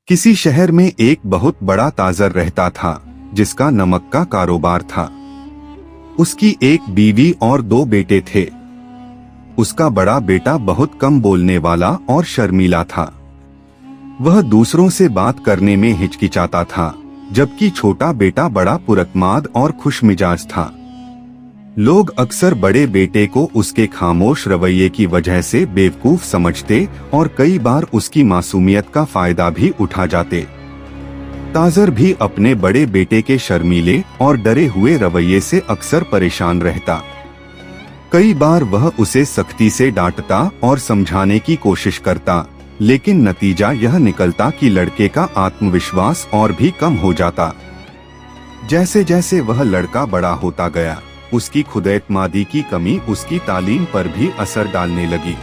किसी शहर में एक बहुत बड़ा ताजर रहता था जिसका नमक का कारोबार था। उसकी एक बीवी और 2 बेटे थे। उसका बड़ा बेटा बहुत कम बोलने वाला और शर्मीला था। वह दूसरों से बात करने में हिचकिचाता था, जबकि छोटा बेटा बड़ा पुरकमाद और खुशमिजाज था। लोग अक्सर बड़े बेटे को उसके खामोश रवैये की वजह से बेवकूफ समझते और कई बार उसकी मासूमियत का फायदा भी उठा जाते। ताजर भी अपने बड़े बेटे के शर्मीले और डरे हुए रवैये से अक्सर परेशान रहता। कई बार वह उसे सख्ती से डांटता और समझाने की कोशिश करता, लेकिन नतीजा यह निकलता कि लड़के का आत्मविश्वास और भी कम हो जाता। जैसे जैसे वह लड़का बड़ा होता गया, उसकी खुदैतमादी की कमी उसकी तालीम पर भी असर डालने लगी।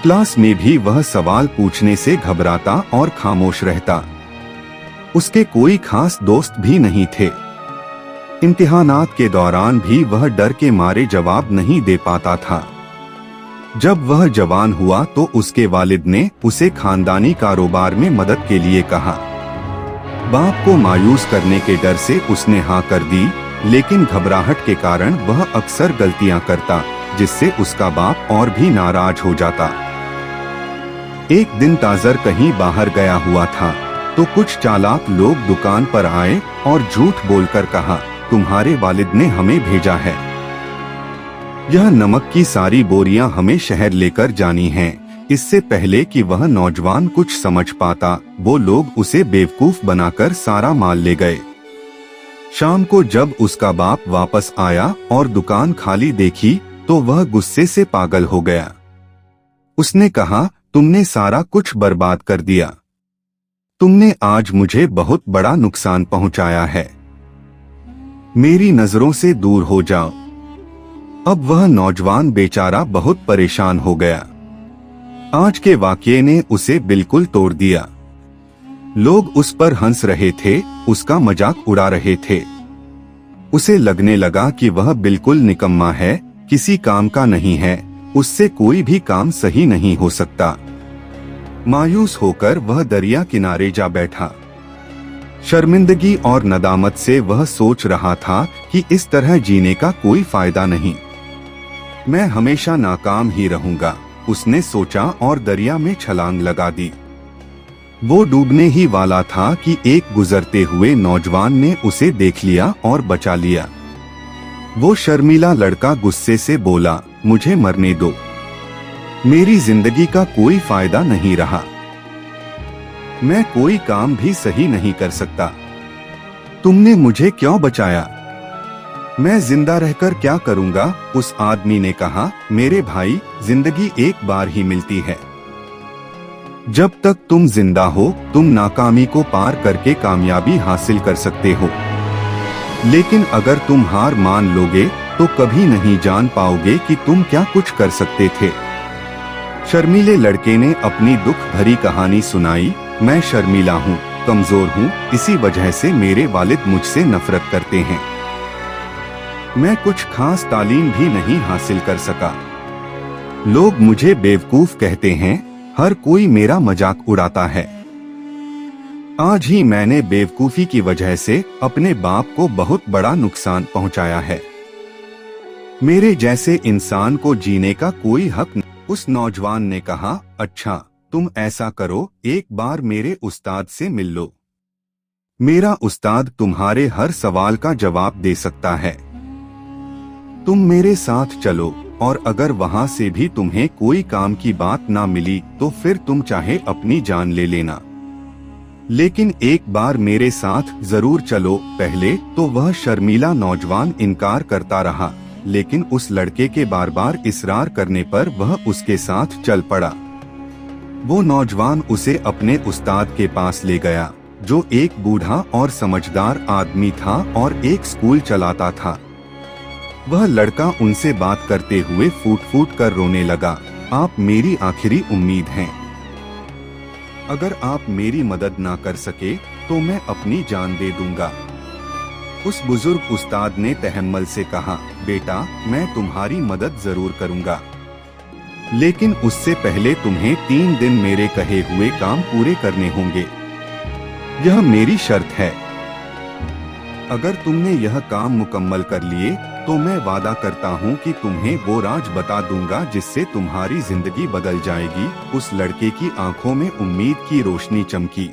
क्लास में भी वह सवाल पूछने से घबराता और खामोश रहता। उसके कोई खास दोस्त भी नहीं थे। इम्तिहानात के दौरान भी वह डर के मारे जवाब नहीं दे पाता था। जब वह जवान हुआ तो उसके वालिद ने उसे खानदानी कारोबार में मदद के लिए कहा। बाप को मायूस करने के डर से उसने हाँ कर दी, लेकिन घबराहट के कारण वह अक्सर गलतियां करता, जिससे उसका बाप और भी नाराज हो जाता। एक दिन ताजर कहीं बाहर गया हुआ था तो कुछ चालाक लोग दुकान पर आए और झूठ बोलकर कहा, तुम्हारे वालिद ने हमें भेजा है। यह नमक की सारी बोरियां हमें शहर लेकर जानी हैं। इससे पहले कि वह नौजवान कुछ समझ पाता, वो लोग उसे बेवकूफ बनाकर सारा माल ले गए। शाम को जब उसका बाप वापस आया और दुकान खाली देखी तो वह गुस्से से पागल हो गया। उसने कहा, तुमने सारा कुछ बर्बाद कर दिया। तुमने आज मुझे बहुत बड़ा नुकसान पहुंचाया है। मेरी नजरों से दूर हो जाओ। अब वह नौजवान बेचारा बहुत परेशान हो गया। आज के वाकये ने उसे बिल्कुल तोड़ दिया। लोग उस पर हंस रहे थे, उसका मजाक उड़ा रहे थे। उसे लगने लगा कि वह बिल्कुल निकम्मा है, किसी काम का नहीं है, उससे कोई भी काम सही नहीं हो सकता। मायूस होकर वह दरिया किनारे जा बैठा। शर्मिंदगी और नदामत से वह सोच रहा था कि इस तरह जीने का कोई फायदा नहीं। मैं हमेशा नाकाम ही रहूंगा, उसने सोचा और दरिया में छलांग लगा दी। वो डूबने ही वाला था कि एक गुजरते हुए नौजवान ने उसे देख लिया और बचा लिया। वो शर्मीला लड़का गुस्से से बोला, मुझे मरने दो। मेरी जिंदगी का कोई फायदा नहीं रहा। मैं कोई काम भी सही नहीं कर सकता। तुमने मुझे क्यों बचाया? मैं जिंदा रहकर क्या करूंगा? उस आदमी ने कहा, मेरे भाई, जिंदगी एक बार ही मिलती है। जब तक तुम जिंदा हो, तुम नाकामी को पार करके कामयाबी हासिल कर सकते हो, लेकिन अगर तुम हार मान लोगे तो कभी नहीं जान पाओगे कि तुम क्या कुछ कर सकते थे। शर्मीले लड़के ने अपनी दुख भरी कहानी सुनाई। मैं शर्मीला हूँ, कमजोर हूँ, इसी वजह से मेरे वालिद मुझसे नफरत करते हैं। मैं कुछ खास तालीम भी नहीं हासिल कर सका। लोग मुझे बेवकूफ कहते हैं, हर कोई मेरा मजाक उड़ाता है। आज ही मैंने बेवकूफी की वजह से अपने बाप को बहुत बड़ा नुकसान पहुंचाया है। मेरे जैसे इंसान को जीने का कोई हक नहीं। उस नौजवान ने कहा, अच्छा, तुम ऐसा करो, एक बार मेरे उस्ताद से मिल लो। मेरा उस्ताद तुम्हारे हर सवाल का जवाब दे सकता है। तुम मेरे साथ चलो, और अगर वहां से भी तुम्हें कोई काम की बात ना मिली तो फिर तुम चाहे अपनी जान ले लेना, लेकिन एक बार मेरे साथ जरूर चलो। पहले तो वह शर्मीला नौजवान इनकार करता रहा, लेकिन उस लड़के के बार बार इसरार करने पर वह उसके साथ चल पड़ा। वो नौजवान उसे अपने उस्ताद के पास ले गया, जो एक बूढ़ा और समझदार आदमी था और एक स्कूल चलाता था। वह लड़का उनसे बात करते हुए फूट फूट कर रोने लगा, आप मेरी आखिरी उम्मीद हैं। अगर आप मेरी मदद ना कर सके तो मैं अपनी जान दे दूंगा। उस बुजुर्ग उस्ताद ने तहम्मुल से कहा, बेटा, मैं तुम्हारी मदद जरूर करूंगा, लेकिन उससे पहले तुम्हें 3 दिन मेरे कहे हुए काम पूरे करने होंगे। यह मेरी शर्त है। अगर तुमने यह काम मुकम्मल कर लिए तो मैं वादा करता हूँ कि तुम्हें वो राज बता दूंगा जिससे तुम्हारी जिंदगी बदल जाएगी। उस लड़के की आंखों में उम्मीद की रोशनी चमकी।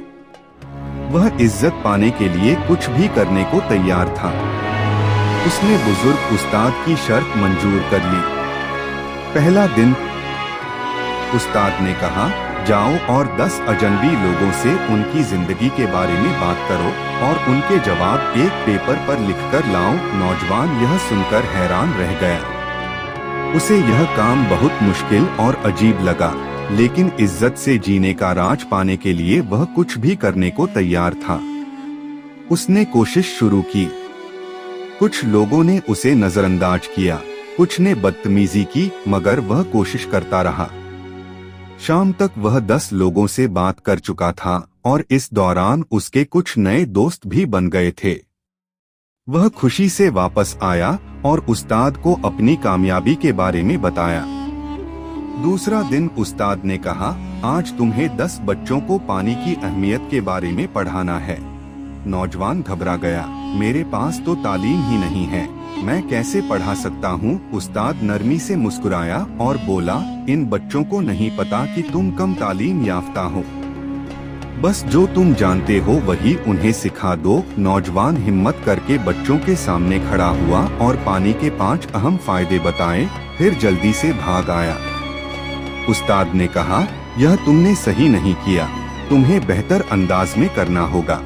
वह इज्जत पाने के लिए कुछ भी करने को तैयार था। उसने बुजुर्ग उस्ताद की शर्त मंजूर कर ली। पहला दिन उस्ताद ने कहा, जाओ और 10 अजनबी लोगों से उनकी जिंदगी के बारे में बात करो और उनके जवाब एक पेपर पर लिखकर लाओ। नौजवान यह सुनकर हैरान रह गया। उसे यह काम बहुत मुश्किल और अजीब लगा, लेकिन इज्जत से जीने का राज पाने के लिए वह कुछ भी करने को तैयार था। उसने कोशिश शुरू की। कुछ लोगों ने उसे नजरअंदाज किया, कुछ ने बदतमीजी की, मगर वह कोशिश करता रहा। शाम तक वह 10 लोगों से बात कर चुका था और इस दौरान उसके कुछ नए दोस्त भी बन गए थे। वह खुशी से वापस आया और उस्ताद को अपनी कामयाबी के बारे में बताया। दूसरा दिन उस्ताद ने कहा, आज तुम्हें 10 बच्चों को पानी की अहमियत के बारे में पढ़ाना है। नौजवान घबरा गया, मेरे पास तो तालीम ही नहीं है, मैं कैसे पढ़ा सकता हूँ। उस्ताद नरमी से मुस्कुराया और बोला, इन बच्चों को नहीं पता कि तुम कम तालीम याफ्ता हो, बस जो तुम जानते हो वही उन्हें सिखा दो। नौजवान हिम्मत करके बच्चों के सामने खड़ा हुआ और पानी के 5 अहम फायदे बताए, फिर जल्दी से भाग आया। उस्ताद ने कहा, यह तुमने सही नहीं किया, तुम्हें बेहतर अंदाज में करना होगा।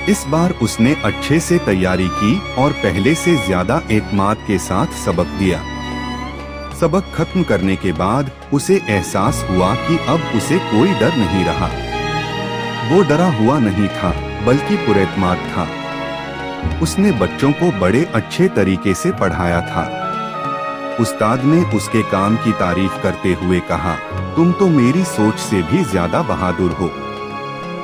इस बार उसने अच्छे से तैयारी की और पहले से ज्यादा एतमाद के साथ सबक दिया। सबक खत्म करने के बाद उसे एहसास हुआ कि अब उसे कोई डर नहीं रहा। वो डरा हुआ नहीं था, बल्कि पुरएतमाद था। उसने बच्चों को बड़े अच्छे तरीके से पढ़ाया था। उस्ताद ने उसके काम की तारीफ करते हुए कहा, तुम तो मेरी सोच से भी ज्यादा बहादुर हो।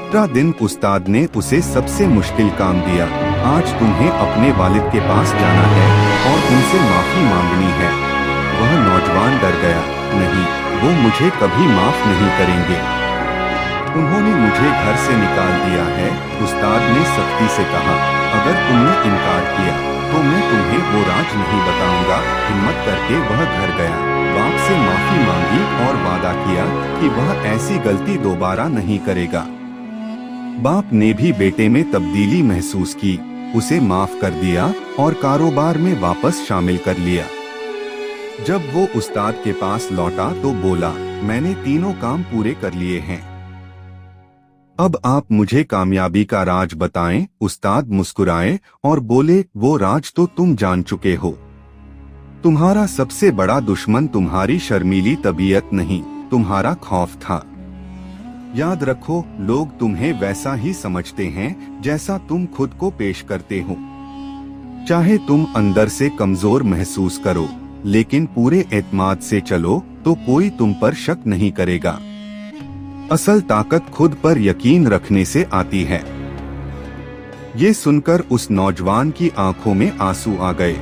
दूसरा दिन उस्ताद ने उसे सबसे मुश्किल काम दिया, आज तुम्हें अपने वालिद के पास जाना है और उनसे माफी मांगनी है। वह नौजवान डर गया, नहीं, वो मुझे कभी माफ नहीं करेंगे, उन्होंने मुझे घर से निकाल दिया है। उस्ताद ने सख्ती से कहा, अगर तुमने इनकार किया तो मैं तुम्हें वो राज नहीं बताऊंगा। हिम्मत करके वह घर गया, बाप से माफी मांगी और वादा किया कि वह ऐसी गलती दोबारा नहीं करेगा। बाप ने भी बेटे में तब्दीली महसूस की, उसे माफ कर दिया और कारोबार में वापस शामिल कर लिया। जब वो उस्ताद के पास लौटा तो बोला, मैंने तीनों काम पूरे कर लिए हैं, अब आप मुझे कामयाबी का राज बताएं। उस्ताद मुस्कुराए और बोले, वो राज तो तुम जान चुके हो। तुम्हारा सबसे बड़ा दुश्मन तुम्हारी शर्मीली तबीयत नहीं, तुम्हारा खौफ था। याद रखो, लोग तुम्हें वैसा ही समझते हैं जैसा तुम खुद को पेश करते हो। चाहे तुम अंदर से कमजोर महसूस करो, लेकिन पूरे एतमाद से चलो तो कोई तुम पर शक नहीं करेगा। असल ताकत खुद पर यकीन रखने से आती है। ये सुनकर उस नौजवान की आंखों में आंसू आ गए।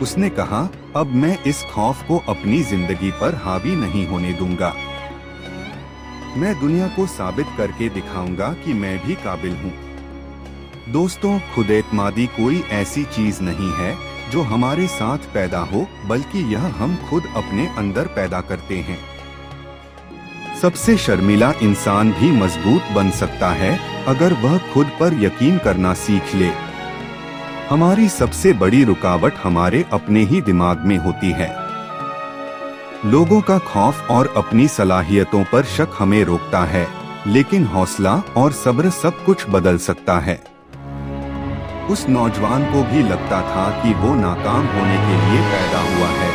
उसने कहा, अब मैं इस खौफ को अपनी जिंदगी पर हावी नहीं होने दूंगा। मैं दुनिया को साबित करके दिखाऊंगा कि मैं भी काबिल हूँ। दोस्तों, खुदेतमादी कोई ऐसी चीज नहीं है जो हमारे साथ पैदा हो, बल्कि यह हम खुद अपने अंदर पैदा करते हैं। सबसे शर्मीला इंसान भी मजबूत बन सकता है अगर वह खुद पर यकीन करना सीख ले। हमारी सबसे बड़ी रुकावट हमारे अपने ही दिमाग में होती है। लोगों का खौफ और अपनी सलाहियतों पर शक हमें रोकता है, लेकिन हौसला और सब्र सब कुछ बदल सकता है। उस नौजवान को भी लगता था कि वो नाकाम होने के लिए पैदा हुआ है,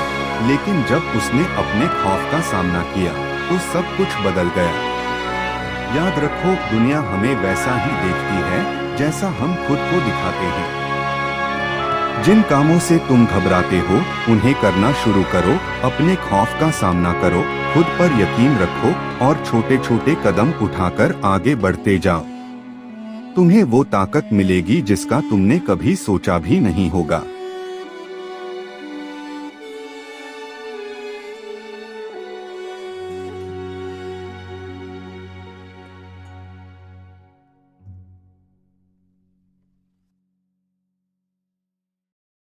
लेकिन जब उसने अपने खौफ का सामना किया तो सब कुछ बदल गया। याद रखो, दुनिया हमें वैसा ही देखती है जैसा हम खुद को दिखाते हैं। जिन कामों से तुम घबराते हो उन्हें करना शुरू करो, अपने खौफ का सामना करो, खुद पर यकीन रखो और छोटे छोटे कदम उठाकर आगे बढ़ते जाओ। तुम्हें वो ताकत मिलेगी जिसका तुमने कभी सोचा भी नहीं होगा।